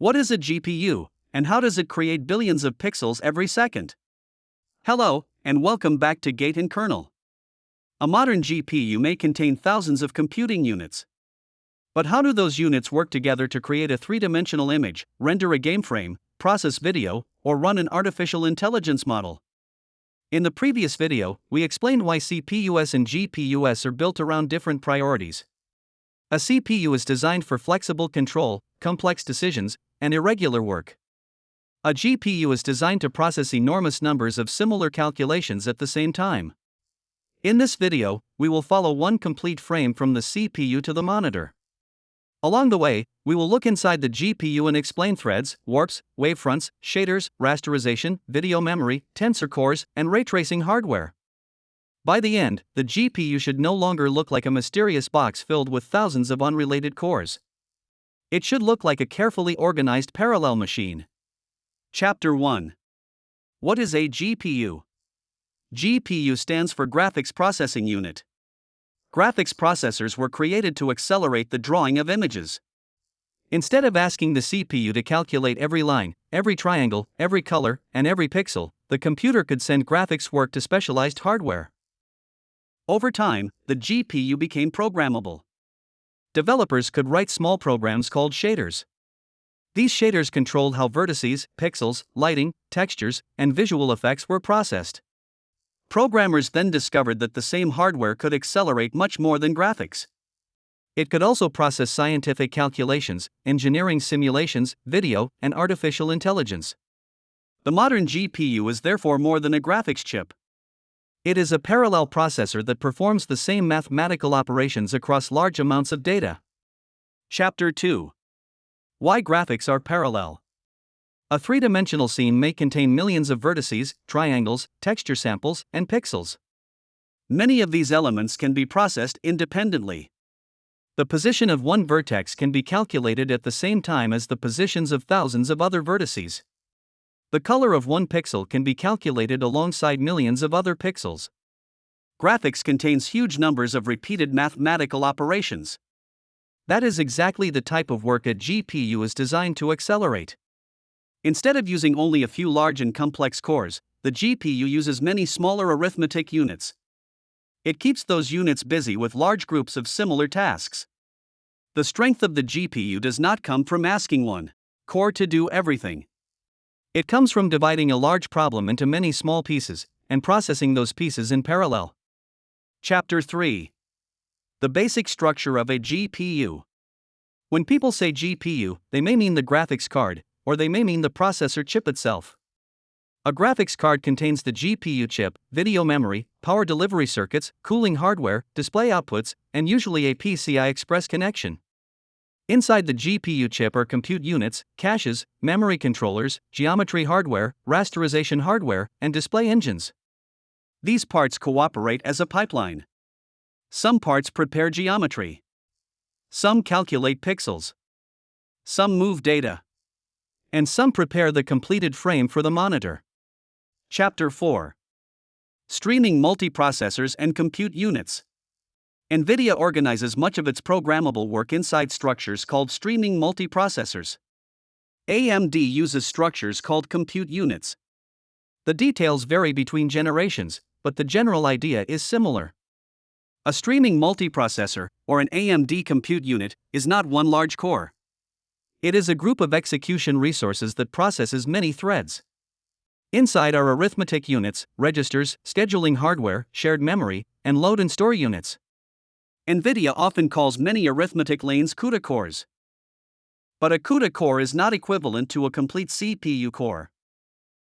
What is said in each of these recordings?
What is a GPU, and how does it create billions of pixels every second? Hello, and welcome back to Gate and Kernel. A modern GPU may contain thousands of computing units. But how do those units work together to create a three-dimensional image, render a game frame, process video, or run an artificial intelligence model? In the previous video, we explained why CPUs and GPUs are built around different priorities. A CPU is designed for flexible control, complex decisions, and irregular work. A GPU is designed to process enormous numbers of similar calculations at the same time. In this video, we will follow one complete frame from the CPU to the monitor. Along the way, we will look inside the GPU and explain threads, warps, wavefronts, shaders, rasterization, video memory, tensor cores, and ray tracing hardware. By the end, the GPU should no longer look like a mysterious box filled with thousands of unrelated cores. It should look like a carefully organized parallel machine. Chapter 1. What is a GPU? GPU stands for Graphics Processing Unit. Graphics processors were created to accelerate the drawing of images. Instead of asking the CPU to calculate every line, every triangle, every color, and every pixel, the computer could send graphics work to specialized hardware. Over time, the GPU became programmable. Developers could write small programs called shaders. These shaders controlled how vertices, pixels, lighting, textures, and visual effects were processed. Programmers then discovered that the same hardware could accelerate much more than graphics. It could also process scientific calculations, engineering simulations, video, and artificial intelligence. The modern GPU is therefore more than a graphics chip. It is a parallel processor that performs the same mathematical operations across large amounts of data. Chapter 2. Why graphics are parallel. A three-dimensional scene may contain millions of vertices, triangles, texture samples, and pixels. Many of these elements can be processed independently. The position of one vertex can be calculated at the same time as the positions of thousands of other vertices. The color of one pixel can be calculated alongside millions of other pixels. Graphics contains huge numbers of repeated mathematical operations. That is exactly the type of work a GPU is designed to accelerate. Instead of using only a few large and complex cores, the GPU uses many smaller arithmetic units. It keeps those units busy with large groups of similar tasks. The strength of the GPU does not come from asking one core to do everything. It comes from dividing a large problem into many small pieces, and processing those pieces in parallel. Chapter 3. The basic structure of a GPU. When people say GPU, they may mean the graphics card, or they may mean the processor chip itself. A graphics card contains the GPU chip, video memory, power delivery circuits, cooling hardware, display outputs, and usually a PCI Express connection. Inside the GPU chip are compute units, caches, memory controllers, geometry hardware, rasterization hardware, and display engines. These parts cooperate as a pipeline. Some parts prepare geometry. Some calculate pixels. Some move data. And some prepare the completed frame for the monitor. Chapter 4. Streaming multiprocessors and compute units. NVIDIA organizes much of its programmable work inside structures called streaming multiprocessors. AMD uses structures called compute units. The details vary between generations, but the general idea is similar. A streaming multiprocessor, or an AMD compute unit, is not one large core. It is a group of execution resources that processes many threads. Inside are arithmetic units, registers, scheduling hardware, shared memory, and load and store units. NVIDIA often calls many arithmetic lanes CUDA cores. But a CUDA core is not equivalent to a complete CPU core.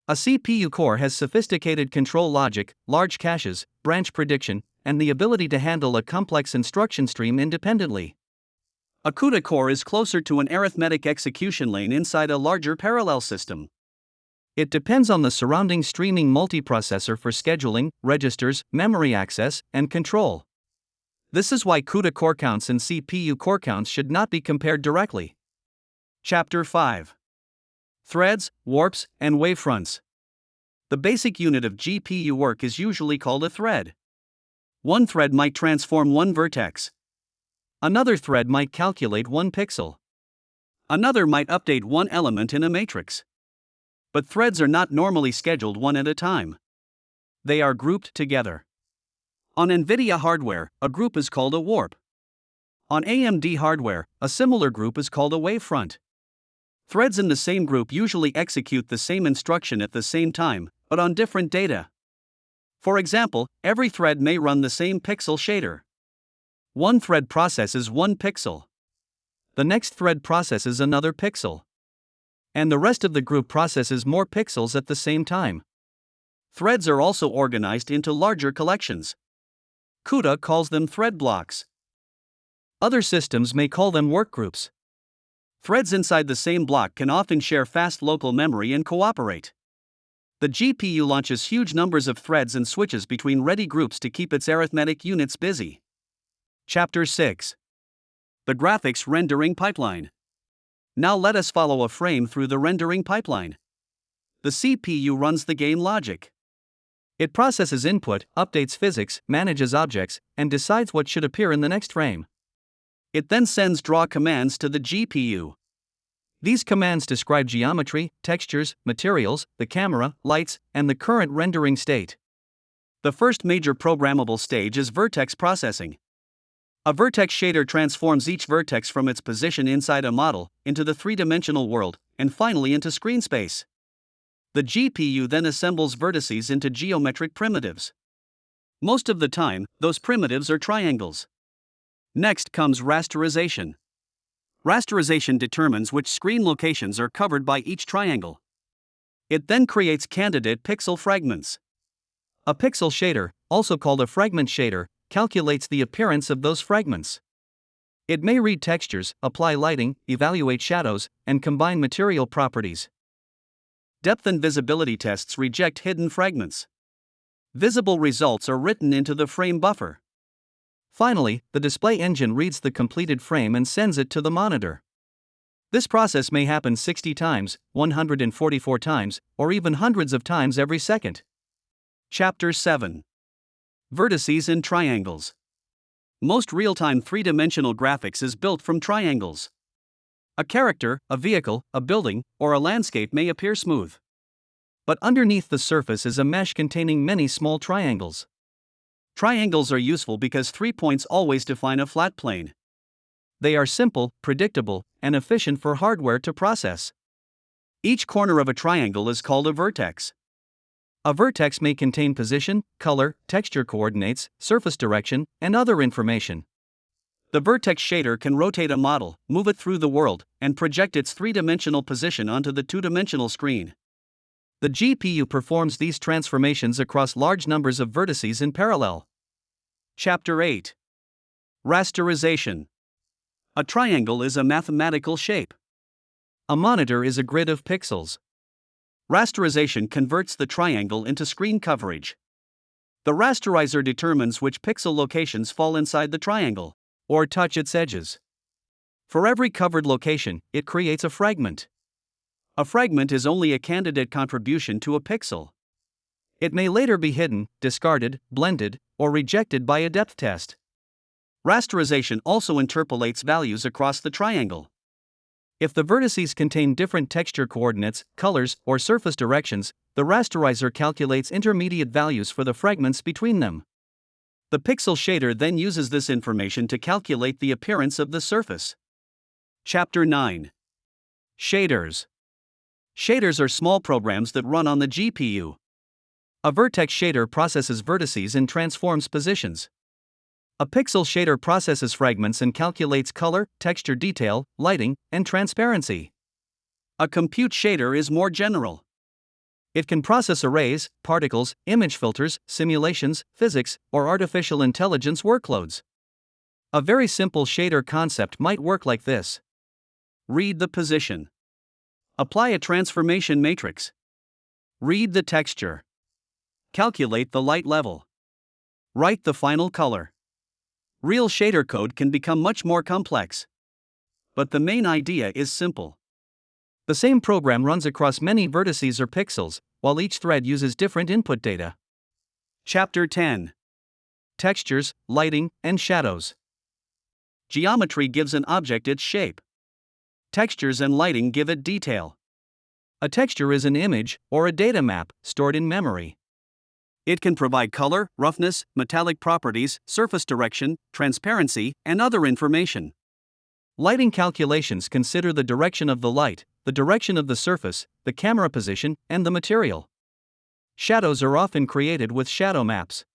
A CPU core has sophisticated control logic, large caches, branch prediction, and the ability to handle a complex instruction stream independently. A CUDA core is closer to an arithmetic execution lane inside a larger parallel system. It depends on the surrounding streaming multiprocessor for scheduling, registers, memory access, and control. This is why CUDA core counts and CPU core counts should not be compared directly. Chapter 5. Threads, warps, and wavefronts. The basic unit of GPU work is usually called a thread. One thread might transform one vertex. Another thread might calculate one pixel. Another might update one element in a matrix. But threads are not normally scheduled one at a time. They are grouped together. On NVIDIA hardware, a group is called a warp. On AMD hardware, a similar group is called a wavefront. Threads in the same group usually execute the same instruction at the same time, but on different data. For example, every thread may run the same pixel shader. One thread processes one pixel. The next thread processes another pixel. And the rest of the group processes more pixels at the same time. Threads are also organized into larger collections. CUDA calls them thread blocks. Other systems may call them workgroups. Threads inside the same block can often share fast local memory and cooperate. The GPU launches huge numbers of threads and switches between ready groups to keep its arithmetic units busy. Chapter 6. The Graphics Rendering Pipeline. Now let us follow a frame through the rendering pipeline. The CPU runs the game logic. It processes input, updates physics, manages objects, and decides what should appear in the next frame. It then sends draw commands to the GPU. These commands describe geometry, textures, materials, the camera, lights, and the current rendering state. The first major programmable stage is vertex processing. A vertex shader transforms each vertex from its position inside a model into the three-dimensional world, and finally into screen space. The GPU then assembles vertices into geometric primitives. Most of the time, those primitives are triangles. Next comes rasterization. Rasterization determines which screen locations are covered by each triangle. It then creates candidate pixel fragments. A pixel shader, also called a fragment shader, calculates the appearance of those fragments. It may read textures, apply lighting, evaluate shadows, and combine material properties. Depth and visibility tests reject hidden fragments. Visible results are written into the frame buffer. Finally, the display engine reads the completed frame and sends it to the monitor. This process may happen 60 times, 144 times, or even hundreds of times every second. Chapter 7. Vertices and Triangles. Most real-time three-dimensional graphics is built from triangles. A character, a vehicle, a building, or a landscape may appear smooth. But underneath the surface is a mesh containing many small triangles. Triangles are useful because 3 points always define a flat plane. They are simple, predictable, and efficient for hardware to process. Each corner of a triangle is called a vertex. A vertex may contain position, color, texture coordinates, surface direction, and other information. The vertex shader can rotate a model, move it through the world, and project its three-dimensional position onto the two-dimensional screen. The GPU performs these transformations across large numbers of vertices in parallel. Chapter 8. Rasterization. A triangle is a mathematical shape. A monitor is a grid of pixels. Rasterization converts the triangle into screen coverage. The rasterizer determines which pixel locations fall inside the triangle, or touch its edges. For every covered location, it creates a fragment. A fragment is only a candidate contribution to a pixel. It may later be hidden, discarded, blended, or rejected by a depth test. Rasterization also interpolates values across the triangle. If the vertices contain different texture coordinates, colors, or surface directions, the rasterizer calculates intermediate values for the fragments between them. The pixel shader then uses this information to calculate the appearance of the surface. Chapter 9. Shaders. Shaders are small programs that run on the GPU. A vertex shader processes vertices and transforms positions. A pixel shader processes fragments and calculates color, texture detail, lighting, and transparency. A compute shader is more general. It can process arrays, particles, image filters, simulations, physics, or artificial intelligence workloads. A very simple shader concept might work like this. Read the position. Apply a transformation matrix. Read the texture. Calculate the light level. Write the final color. Real shader code can become much more complex. But the main idea is simple. The same program runs across many vertices or pixels, while each thread uses different input data. Chapter 10. Textures, Lighting, and Shadows. Geometry gives an object its shape. Textures and lighting give it detail. A texture is an image, or a data map, stored in memory. It can provide color, roughness, metallic properties, surface direction, transparency, and other information. Lighting calculations consider the direction of the light, the direction of the surface, the camera position, and the material. Shadows are often created with shadow maps.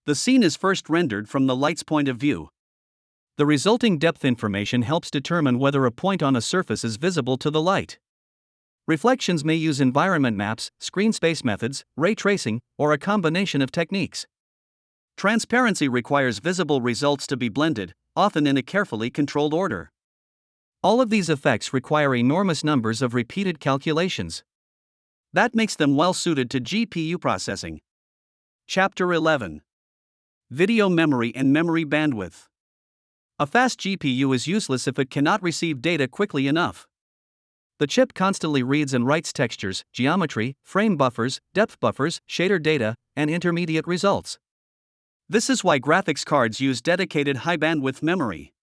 The scene is first rendered from the light's point of view. The resulting depth information helps determine whether a point on a surface is visible to the light. Reflections may use environment maps, screen space methods, ray tracing, or a combination of techniques. Transparency requires visible results to be blended, often in a carefully controlled order. All of these effects require enormous numbers of repeated calculations. That makes them well suited to GPU processing. Chapter 11. Video memory and memory bandwidth. A fast GPU is useless if it cannot receive data quickly enough. The chip constantly reads and writes textures, geometry, frame buffers, depth buffers, shader data, and intermediate results. This is why graphics cards use dedicated high-bandwidth memory.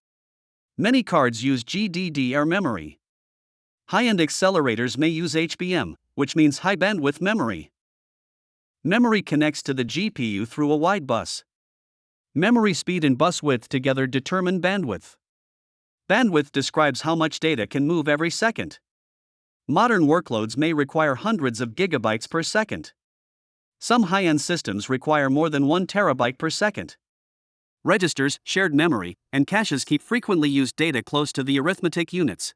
Many cards use GDDR memory. High-end accelerators may use HBM, which means high-bandwidth memory. Memory connects to the GPU through a wide bus. Memory speed and bus width together determine bandwidth. Bandwidth describes how much data can move every second. Modern workloads may require hundreds of gigabytes per second. Some high-end systems require more than 1 terabyte per second. Registers, shared memory, and caches keep frequently used data close to the arithmetic units.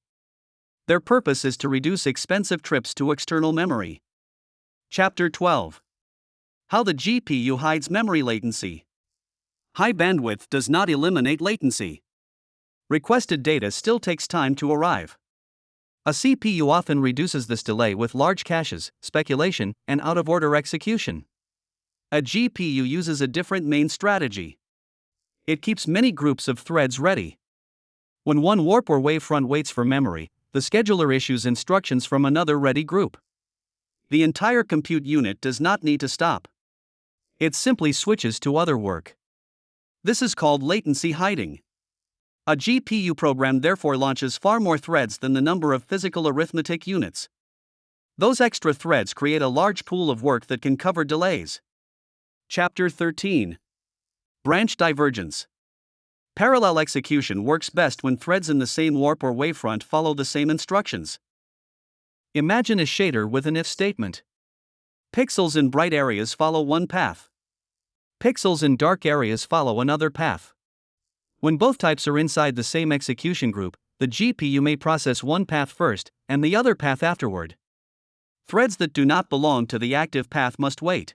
Their purpose is to reduce expensive trips to external memory. Chapter 12. How the GPU hides memory latency. High bandwidth does not eliminate latency. Requested data still takes time to arrive. A CPU often reduces this delay with large caches, speculation, and out-of-order execution. A GPU uses a different main strategy. It keeps many groups of threads ready. When one warp or wavefront waits for memory, the scheduler issues instructions from another ready group. The entire compute unit does not need to stop. It simply switches to other work. This is called latency hiding. A GPU program therefore launches far more threads than the number of physical arithmetic units. Those extra threads create a large pool of work that can cover delays. Chapter 13. Branch divergence. Parallel execution works best when threads in the same warp or wavefront follow the same instructions. Imagine a shader with an if statement. Pixels in bright areas follow one path. Pixels in dark areas follow another path. When both types are inside the same execution group, the GPU may process one path first, and the other path afterward. Threads that do not belong to the active path must wait.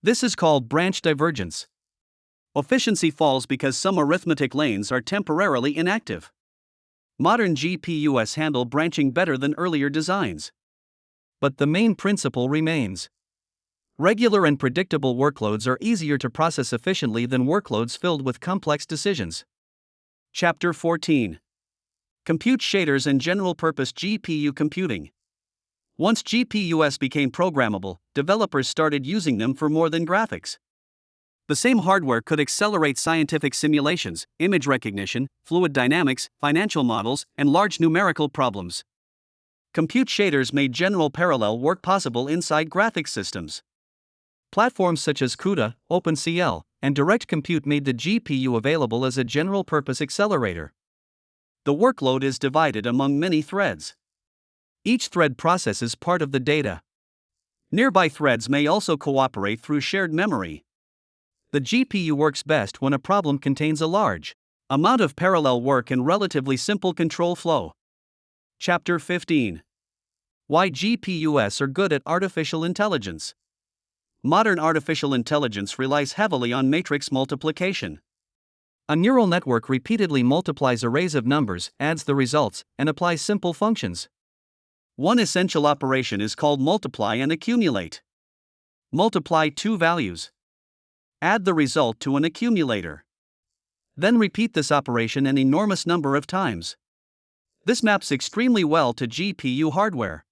This is called branch divergence. Efficiency falls because some arithmetic lanes are temporarily inactive. Modern GPUs handle branching better than earlier designs. But the main principle remains. Regular and predictable workloads are easier to process efficiently than workloads filled with complex decisions. Chapter 14. Compute shaders and general-purpose GPU computing. Once GPUs became programmable, developers started using them for more than graphics. The same hardware could accelerate scientific simulations, image recognition, fluid dynamics, financial models, and large numerical problems. Compute shaders made general parallel work possible inside graphics systems. Platforms such as CUDA, OpenCL, and Direct Compute made the GPU available as a general-purpose accelerator. The workload is divided among many threads. Each thread processes part of the data. Nearby threads may also cooperate through shared memory. The GPU works best when a problem contains a large amount of parallel work and relatively simple control flow. Chapter 15. Why GPUs are good at artificial intelligence. Modern artificial intelligence relies heavily on matrix multiplication. A neural network repeatedly multiplies arrays of numbers, adds the results, and applies simple functions. One essential operation is called multiply and accumulate. Multiply two values. Add the result to an accumulator. Then repeat this operation an enormous number of times. This maps extremely well to GPU hardware.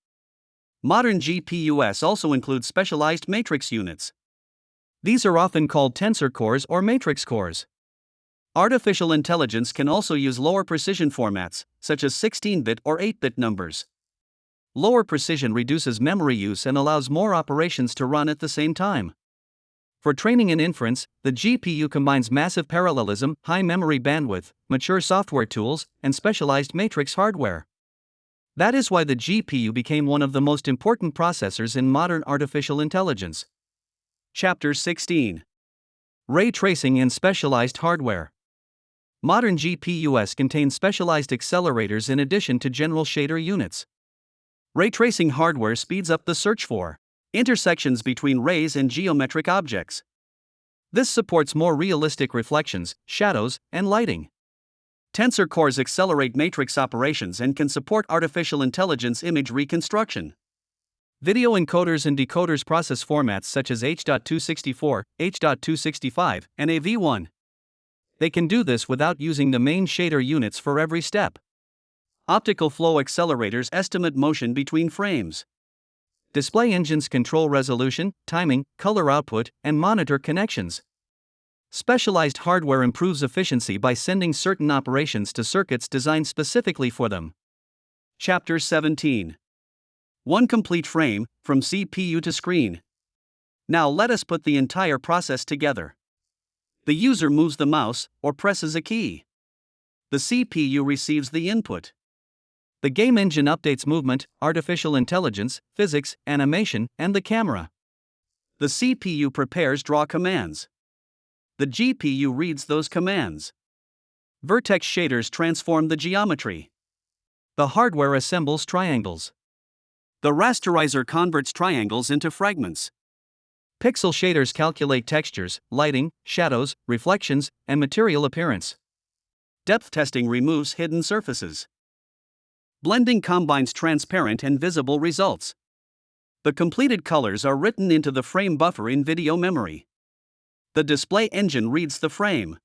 Modern GPUs also include specialized matrix units. These are often called tensor cores or matrix cores. Artificial intelligence can also use lower precision formats, such as 16-bit or 8-bit numbers. Lower precision reduces memory use and allows more operations to run at the same time. For training and inference, the GPU combines massive parallelism, high memory bandwidth, mature software tools, and specialized matrix hardware. That is why the GPU became one of the most important processors in modern artificial intelligence. Chapter 16. Ray Tracing and Specialized Hardware. Modern GPUs contain specialized accelerators in addition to general shader units. Ray tracing hardware speeds up the search for intersections between rays and geometric objects. This supports more realistic reflections, shadows, and lighting. Tensor cores accelerate matrix operations and can support artificial intelligence image reconstruction. Video encoders and decoders process formats such as H.264, H.265, and AV1. They can do this without using the main shader units for every step. Optical-flow accelerators estimate motion between frames. Display engines control resolution, timing, color output, and monitor connections. Specialized hardware improves efficiency by sending certain operations to circuits designed specifically for them. Chapter 17. One complete frame, from CPU to screen. Now let us put the entire process together. The user moves the mouse, or presses a key. The CPU receives the input. The game engine updates movement, artificial intelligence, physics, animation, and the camera. The CPU prepares draw commands. The GPU reads those commands. Vertex shaders transform the geometry. The hardware assembles triangles. The rasterizer converts triangles into fragments. Pixel shaders calculate textures, lighting, shadows, reflections, and material appearance. Depth testing removes hidden surfaces. Blending combines transparent and visible results. The completed colors are written into the frame buffer in video memory. The display engine reads the frame.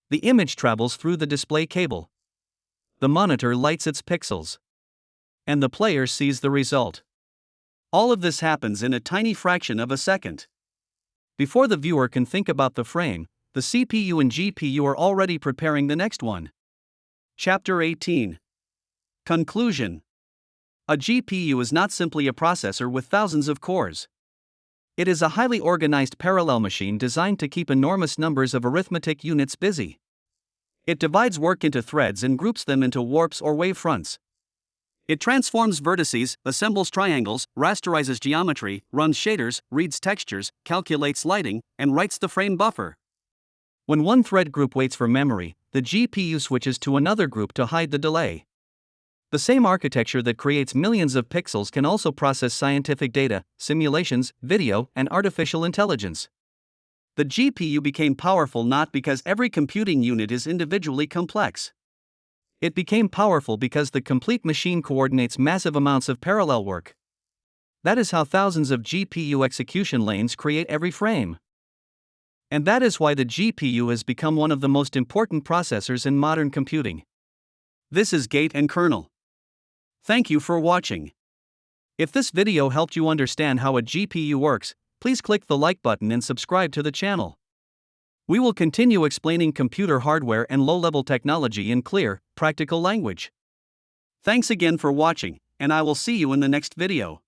The image travels through the display cable. The monitor lights its pixels. And the player sees the result. All of this happens in a tiny fraction of a second. Before the viewer can think about the frame, the CPU and GPU are already preparing the next one. Chapter 18. Conclusion. A GPU is not simply a processor with thousands of cores. It is a highly organized parallel machine designed to keep enormous numbers of arithmetic units busy. It divides work into threads and groups them into warps or wavefronts. It transforms vertices, assembles triangles, rasterizes geometry, runs shaders, reads textures, calculates lighting, and writes the frame buffer. When one thread group waits for memory, the GPU switches to another group to hide the delay. The same architecture that creates millions of pixels can also process scientific data, simulations, video, and artificial intelligence. The GPU became powerful not because every computing unit is individually complex. It became powerful because the complete machine coordinates massive amounts of parallel work. That is how thousands of GPU execution lanes create every frame. And that is why the GPU has become one of the most important processors in modern computing. This is Gate and Kernel. Thank you for watching. If this video helped you understand how a GPU works, please click the like button and subscribe to the channel. We will continue explaining computer hardware and low-level technology in clear, practical language. Thanks again for watching, and I will see you in the next video.